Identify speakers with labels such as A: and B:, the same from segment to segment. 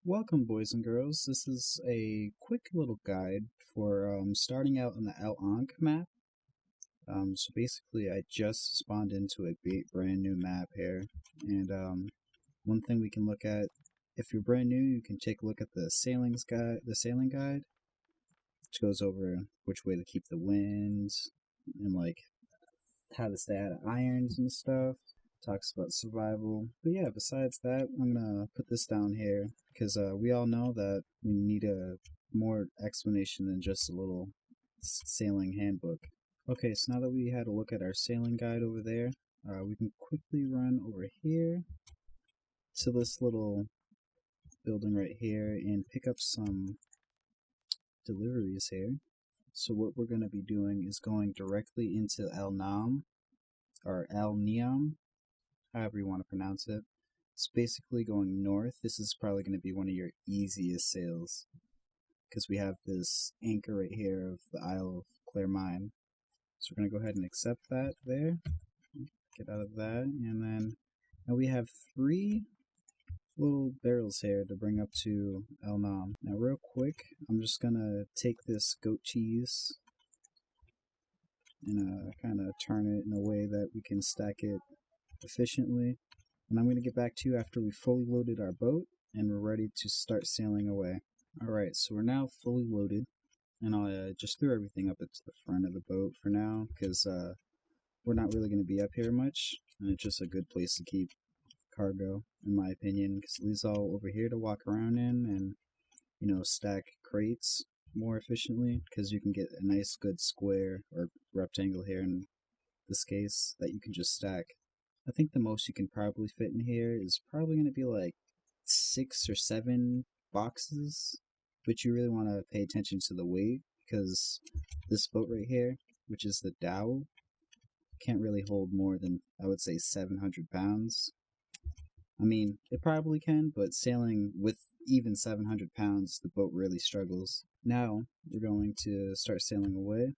A: Welcome, boys and girls. This is a quick little guide for starting out on the Undocking map. So basically, I just spawned into a brand new map here, and one thing we can look at, if you're brand new, you can take a look at the sailing guide, which goes over which way to keep the wind and like how to stay out of irons and stuff. Talks about survival. But yeah, besides that, I'm gonna put this down here because we all know that we need a more explanation than just a little sailing handbook. Okay, so now that we had a look at our sailing guide over there, we can quickly run over here to this little building right here and pick up some deliveries here. So what we're going to be doing is going directly into El Nam, or El Niam, however you want to pronounce it. It's basically going north. This is probably going to be one of your easiest sails because we have this anchor right here of the Isle of Claremine. So we're going to go ahead and accept that there. Get out of that. And then now we have 3 little barrels here to bring up to El Nam. Now real quick, I'm just going to take this goat cheese and kind of turn it in a way that we can stack it efficiently, and I'm going to get back to you after we fully loaded our boat and we're ready to start sailing away. Alright, so we're now fully loaded, and I'll just threw everything up into the front of the boat for now because we're not really going to be up here much, and it's just a good place to keep cargo in my opinion because it leaves all over here to walk around in and, you know, stack crates more efficiently because you can get a nice good square or rectangle here in this case that you can just stack. I think the most you can probably fit in here is probably going to be like 6 or 7 boxes, but you really want to pay attention to the weight because this boat right here, which is the dhow, can't really hold more than, I would say, 700 pounds. I mean, it probably can, but sailing with even 700 pounds, the boat really struggles. Now, we're going to start sailing away.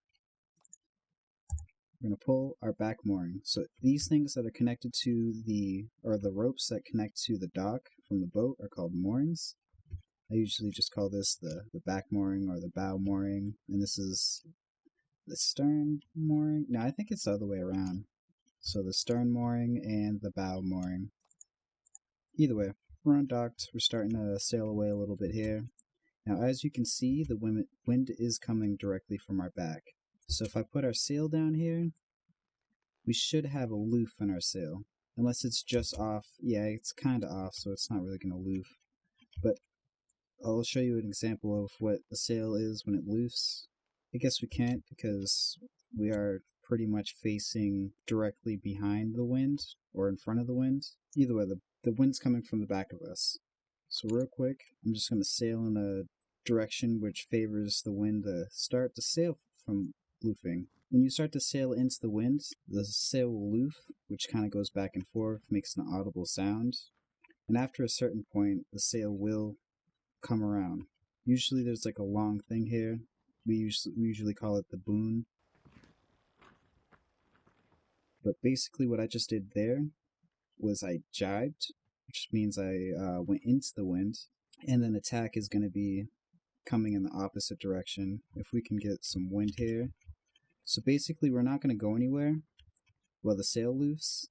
A: We're going to pull our back mooring. So these things that are connected to the ropes that connect to the dock from the boat are called moorings. I usually just call this the back mooring or the bow mooring, and this is the stern mooring. No, I think it's the other way around. So the stern mooring and the bow mooring. Either way, we're undocked. We're starting to sail away a little bit here. Now, as you can see, the wind is coming directly from our back. So if I put our sail down here, we should have a loof in our sail. Unless it's just off. Yeah, it's kind of off, so it's not really going to loof. But I'll show you an example of what a sail is when it loofs. I guess we can't because we are pretty much facing directly behind the wind or in front of the wind. Either way, the wind's coming from the back of us. So real quick, I'm just going to sail in a direction which favors the wind to start the sail from loofing. When you start to sail into the wind, the sail will loof, which kind of goes back and forth, makes an audible sound. And after a certain point, the sail will come around. Usually there's like a long thing here. We usually call it the boon. But basically what I just did there was I jibed, which means I went into the wind, and then the tack is going to be coming in the opposite direction if we can get some wind here. So basically we're not going to go anywhere while the sail loofs,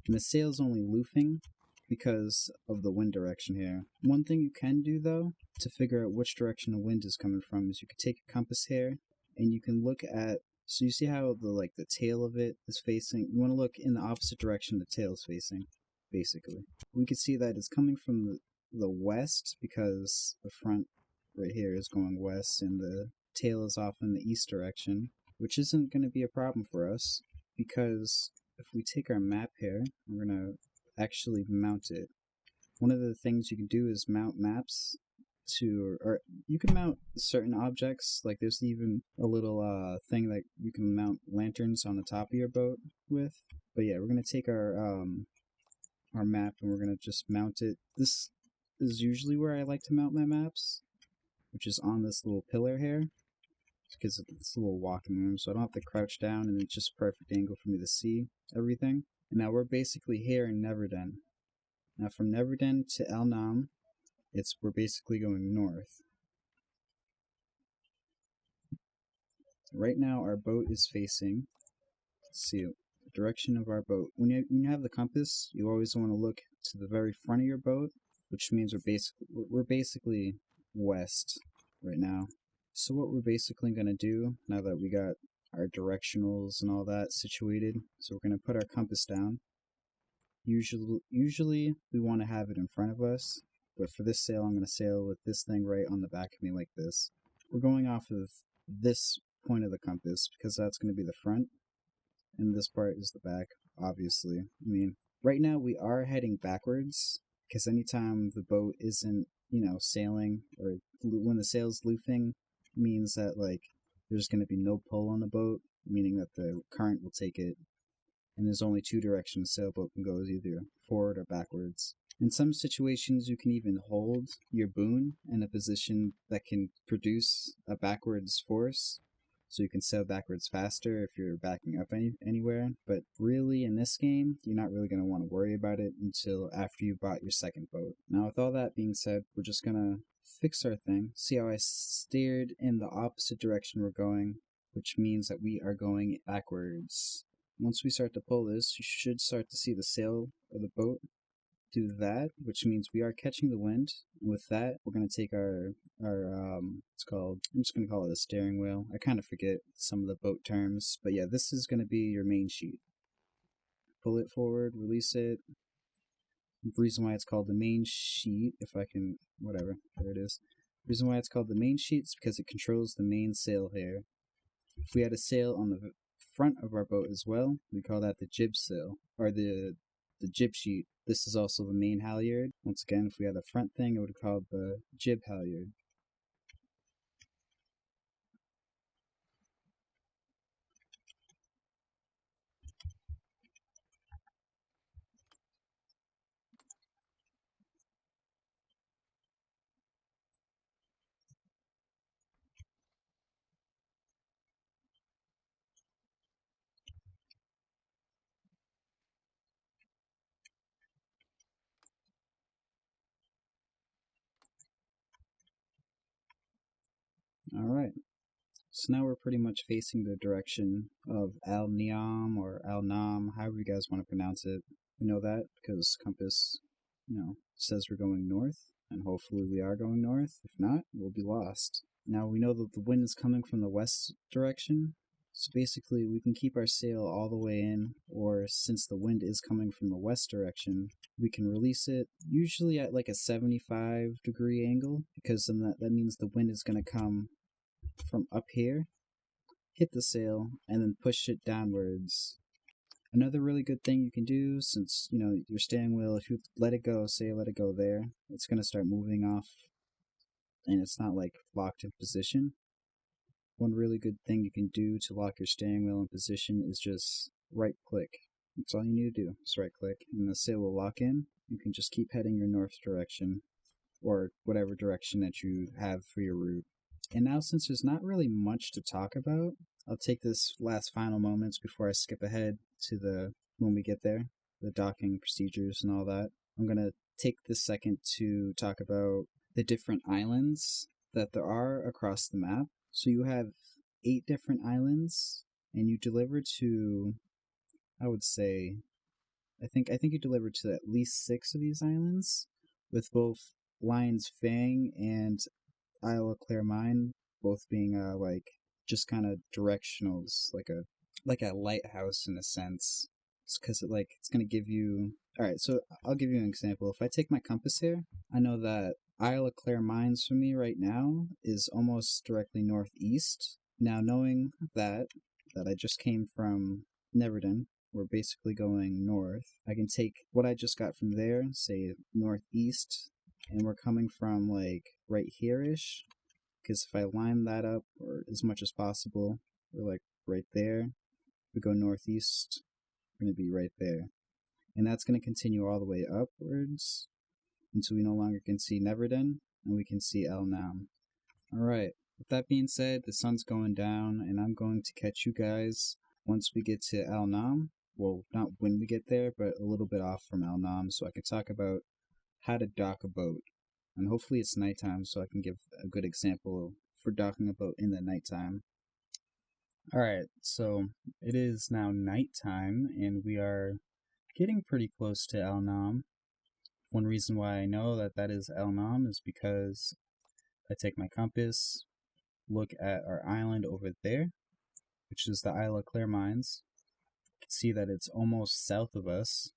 A: and the sail's only loofing because of the wind direction here. One thing you can do though to figure out which direction the wind is coming from is you can take a compass here and you can look at, so you see how the tail of it is facing, you want to look in the opposite direction the tail is facing, basically. We can see that it's coming from the west because the front right here is going west and the tail is off in the east direction, which isn't going to be a problem for us because if we take our map here, we're going to actually mount it. One of the things you can do is mount maps to, or you can mount certain objects, like there's even a little thing that you can mount lanterns on the top of your boat with. But yeah, we're going to take our map and we're going to just mount it. This is usually where I like to mount my maps, which is on this little pillar here, because of this little walking room, so I don't have to crouch down and it's just perfect angle for me to see everything. And now we're basically here in Neverden. Now from Neverden to El Nam, We're basically going north. Right now our boat is facing, let's see, the direction of our boat. When you have the compass, you always want to look to the very front of your boat, which means we're basically west right now. So what we're basically going to do, now that we got our directionals and all that situated, so we're going to put our compass down. Usually we want to have it in front of us, but for this sail, I'm going to sail with this thing right on the back of me like this. We're going off of this point of the compass because that's going to be the front, and this part is the back, obviously. I mean, right now we are heading backwards because anytime the boat isn't, sailing, or when the sail's looping, means that, like, there's going to be no pull on the boat, meaning that the current will take it, and there's only two directions a sailboat can go, either forward or backwards. In some situations, you can even hold your boom in a position that can produce a backwards force, so you can sail backwards faster if you're backing up anywhere. But really, in this game, you're not really going to want to worry about it until after you bought your second boat. Now, with all that being said, we're just going to fix our thing. See how I steered in the opposite direction we're going, which means that we are going backwards. Once we start to pull this, you should start to see the sail of the boat do that, which means we are catching the wind. With that, we're going to take our it's called, I'm just going to call it a steering wheel. I kind of forget some of the boat terms, but yeah, this is going to be your main sheet. Pull it forward, release it. The reason why it's called the main sheet, if I can, whatever, there it is. The reason why it's called the main sheet is because it controls the main sail here. If we had a sail on the front of our boat as well, we call that the jib sail, or the jib sheet. This is also the main halyard. Once again, if we had a front thing, it would be called the jib halyard. Alright, so now we're pretty much facing the direction of Al Niam or Al Nam, however you guys want to pronounce it. We know that because compass, says we're going north, and hopefully we are going north. If not, we'll be lost. Now we know that the wind is coming from the west direction, so basically we can keep our sail all the way in, or since the wind is coming from the west direction, we can release it usually at like a 75-degree angle, because then that means the wind is going to come from up here, hit the sail, and then push it downwards. Another really good thing you can do, since, your steering wheel, if you let it go, say let it go there, it's going to start moving off, and it's not like locked in position. One really good thing you can do to lock your steering wheel in position is just right click. That's all you need to do, is right click, and the sail will lock in. You can just keep heading your north direction, or whatever direction that you have for your route. And now, since there's not really much to talk about, I'll take this last final moments before I skip ahead to when we get there, the docking procedures and all that. I'm going to take this second to talk about the different islands that there are across the map. So you have 8 different islands, and you deliver to, I would say, I think you deliver to at least 6 of these islands, with both Lion's Fang and Isle of Claremine both being just kind of directionals, like a lighthouse in a sense. It's because it's gonna give you. All right, so I'll give you an example. If I take my compass here, I know that Isle of Claremines for me right now is almost directly northeast. Now, knowing that I just came from Neverden, we're basically going north. I can take what I just got from there, say northeast, and we're coming from right here-ish, because if I line that up or as much as possible, we're right there. If we go northeast, we're going to be right there. And that's going to continue all the way upwards until we no longer can see Neverden, and we can see El Nam. Alright, with that being said, the sun's going down, and I'm going to catch you guys once we get to El Nam. Well, not when we get there, but a little bit off from El Nam, so I can talk about how to dock a boat. And hopefully it's nighttime so I can give a good example for docking a boat in the nighttime. Alright, so it is now nighttime and we are getting pretty close to El Nam. One reason why I know that that is El Nam is because I take my compass, look at our island over there, which is the Isle of Clear Mines. You can see that it's almost south of us,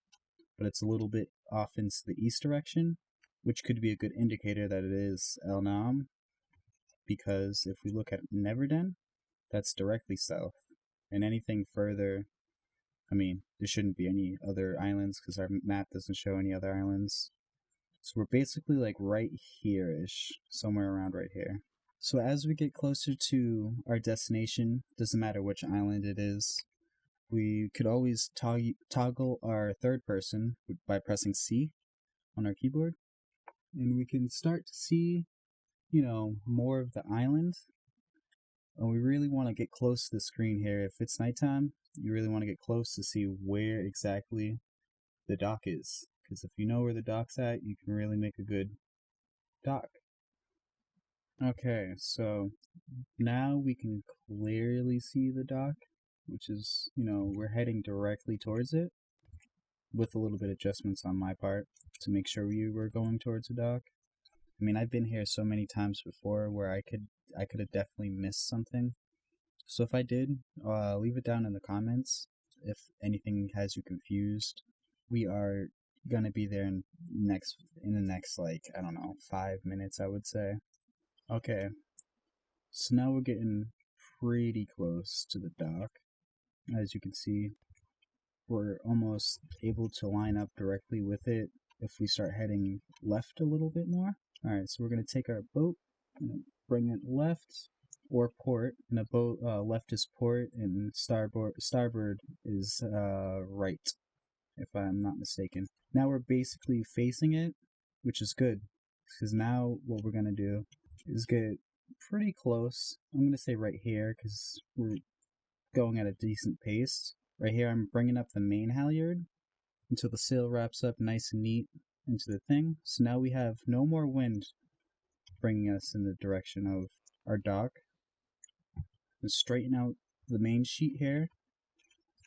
A: but it's a little bit off into the east direction, which could be a good indicator that it is El Nam, because if we look at Neverden, that's directly south. And anything further, I mean, there shouldn't be any other islands because our map doesn't show any other islands. So we're basically like right here-ish, somewhere around right here. So as we get closer to our destination, doesn't matter which island it is, we could always toggle our third person by pressing C on our keyboard. And we can start to see, more of the island. And we really want to get close to the screen here. If it's nighttime, you really want to get close to see where exactly the dock is. Because if you know where the dock's at, you can really make a good dock. Okay, so now we can clearly see the dock, which is, we're heading directly towards it, with a little bit of adjustments on my part to make sure we were going towards the dock. I mean, I've been here so many times before where I could have definitely missed something. So if I did, leave it down in the comments if anything has you confused. We are gonna be there in the next like, I don't know, 5 minutes, I would say. Okay, so now we're getting pretty close to the dock. As you can see, we're almost able to line up directly with it if we start heading left a little bit more. Alright, so we're going to take our boat and bring it left or port. And a boat left is port and starboard is right, if I'm not mistaken. Now we're basically facing it, which is good, because now what we're going to do is get pretty close. I'm going to say right here because we're going at a decent pace. Right here I'm bringing up the main halyard until the sail wraps up nice and neat into the thing. So now we have no more wind bringing us in the direction of our dock. And straighten out the main sheet here.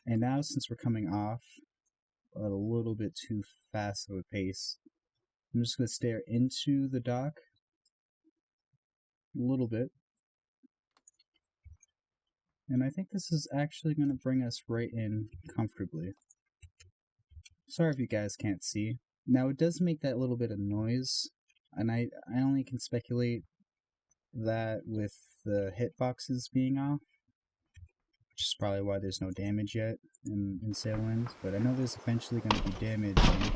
A: And now since we're coming off at a little bit too fast of a pace, I'm just going to stare into the dock a little bit. And I think this is actually going to bring us right in comfortably. Sorry if you guys can't see. Now it does make that little bit of noise, and I only can speculate that with the hitboxes being off, which is probably why there's no damage yet in SailWind, but I know there's eventually going to be damage, and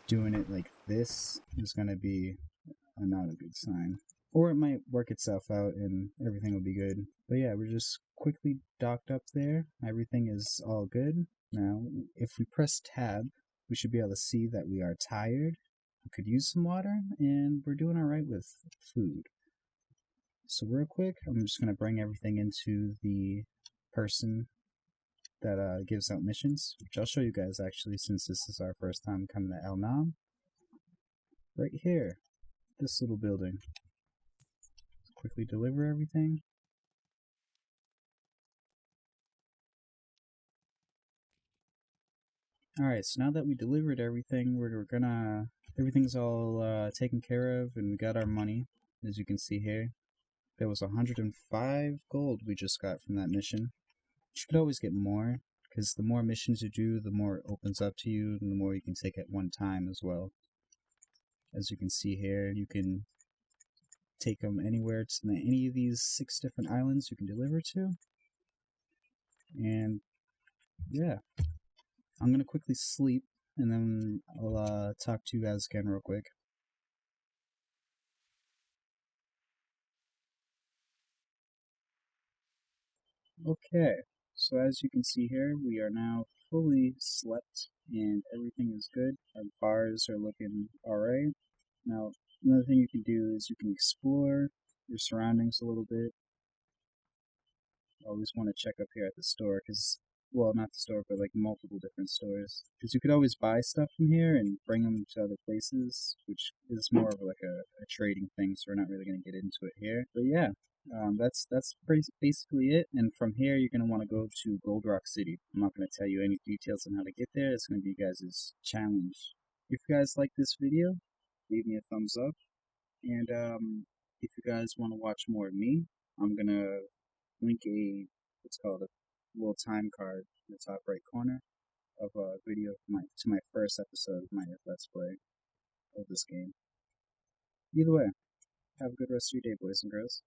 A: doing it like this is going to be not a good sign. Or it might work itself out and everything will be good. But yeah, we're just quickly docked up there. Everything is all good. Now, if we press tab, we should be able to see that we are tired. We could use some water, and we're doing alright with food. So real quick, I'm just going to bring everything into the person that gives out missions, which I'll show you guys actually since this is our first time coming to El Nam. Right here, this little building. Quickly deliver everything. Alright, so now that we delivered everything, everything's all taken care of, and we got our money, as you can see here. There was 105 gold we just got from that mission. You could always get more, because the more missions you do, the more it opens up to you, and the more you can take at one time as well. As you can see here, you can take them anywhere to any of these 6 different islands you can deliver to. And yeah, I'm gonna quickly sleep and then I'll talk to you guys again real quick. Okay, so as you can see here, we are now fully slept and everything is good. Our bars are looking alright. Now, another thing you can do is you can explore your surroundings a little bit. I always want to check up here at the store because well, not the store, but like multiple different stores. Because you could always buy stuff from here and bring them to other places, which is more of like a trading thing. So we're not really going to get into it here. But yeah, that's basically it. And from here, you're going to want to go to Gold Rock City. I'm not going to tell you any details on how to get there. It's going to be you guys' challenge. If you guys like this video, leave me a thumbs up. And if you guys want to watch more of me, I'm going to link what's called a little time card in the top right corner of a video of my first episode of my Let's Play of this game. Either way, have a good rest of your day, boys and girls.